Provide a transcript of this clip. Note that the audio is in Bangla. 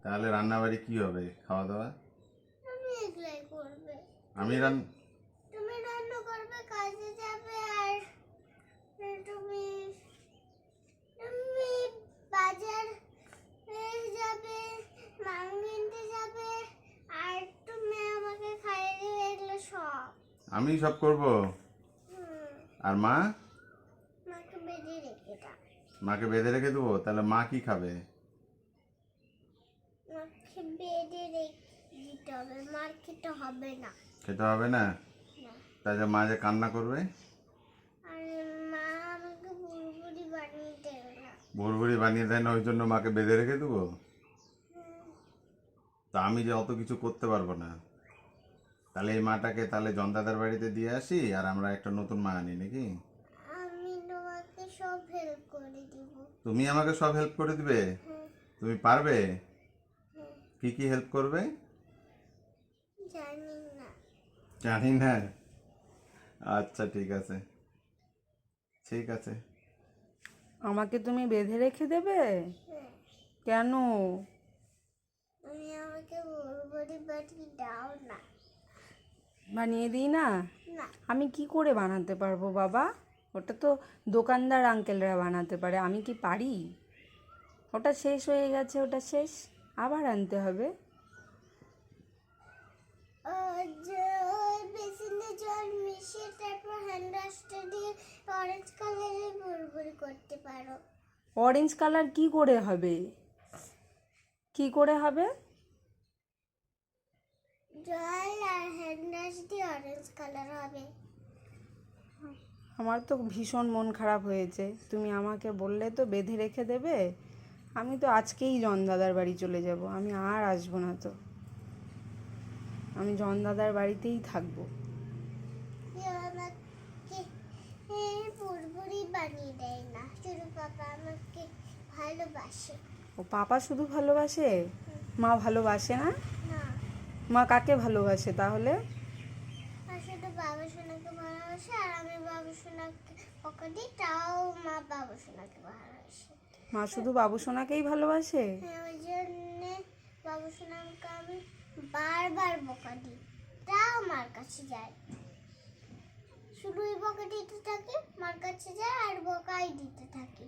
তাহলে রান্নাবাড়ি কি হবে, খাওয়া দাওয়া? তুমি এগুলাই করবে। আমি তুমি রান্না করবে, কাজে যাবে, আর তুমি তুমি বাজার যাবে, মাংস কিনতে যাবে, আর তুমি আমাকে খাইয়ে দেবে, এগুলো সব আমি সব করব। আর মা? মাকে বেঁধে রেখে দাও। মাকে বেঁধে রেখে দেবো? তাহলে মা কি খাবে? মাকে বেঁধে রেখে দিতে হবে, মার খেতে হবে না। খেতে হবে না? তাহলে মা যে কান্না করবে? আর মা আমাকে বুড়বুড়ি বানিয়ে দেবে না। ভুরভুরি বানিয়ে দেয় না, ওই জন্য মাকে বেঁধে রেখে দেবো? তা আমি যে অত কিছু করতে পারবো না। তাহলে এই মাটাকে তাহলে জনদাদার বাড়িতে দিয়ে আসি, আর আমরা একটা নতুন মা আনি নাকি? আমি তোমাকে সব হেল্প করে দিব। তুমি আমাকে সব হেল্প করে দিবে? তুমি পারবে? কি কি হেল্প করবে? জানি না। জানি না? আচ্ছা ঠিক আছে, ঠিক আছে। আমাকে তুমি বেঁধে রেখে দেবে? কেন? তুমি আমাকে বুড়বুড়ি বানিয়ে দাও না। বানিয়ে দিই না? না। আমি কি করে বানাতে পারবো বাবা? ওটা তো দোকানদার আঙ্কেলরা বানাতে পারে, আমি কি পারি? ওটা শেষ হয়ে গেছে, ওটা শেষ, আবার আনতে হবে। ওই বেসিনে জল মিশিয়ে তারপর হ্যান্ড ওয়াশটা দিয়ে অরেঞ্জ কালারের বুড়বুড়ি করতে পারো। অরেঞ্জ কালার কি করে হবে? কি করে হবে? জল আর হ্যান্ড ওয়াশ দিয়ে অরেঞ্জ কালার হবে। আমার তো ভীষণ মন খারাপ হয়েছে। তুমি আমাকে বললে তো বেঁধে রেখে দেবে, আমি তো আজকেই জনদাদার বাড়ি চলে যাব, আমি আর আসবো না তো। আমি জনদাদার বাড়িতেই থাকবো। কেউ আমাকে বুড়বুড়ি বানিয়ে দেয় না, শুধু পাপা আমাকে ভালোবাসে। ও পাপা শুধু ভালোবাসে, মা ভালোবাসে না? না, মা কাকে ভালোবাসে তাহলে? আর শুধু বাবা সোনাকে ভালোবাসে, আর আমি বাবা সোনাকে বকা দিই, তাও মা বাবা সোনাকে ভালোবাসে। মা শুধু বাবু সোনাকেই ভালোবাসে? হ্যাঁ, ওই জন্যে বাবা সোনাকে আমি বারবার বকা দিই, তাও মার কাছে যায়। শুধুই বকা দিতে থাকি, মার কাছে যায় আর বকাই দিতে থাকি।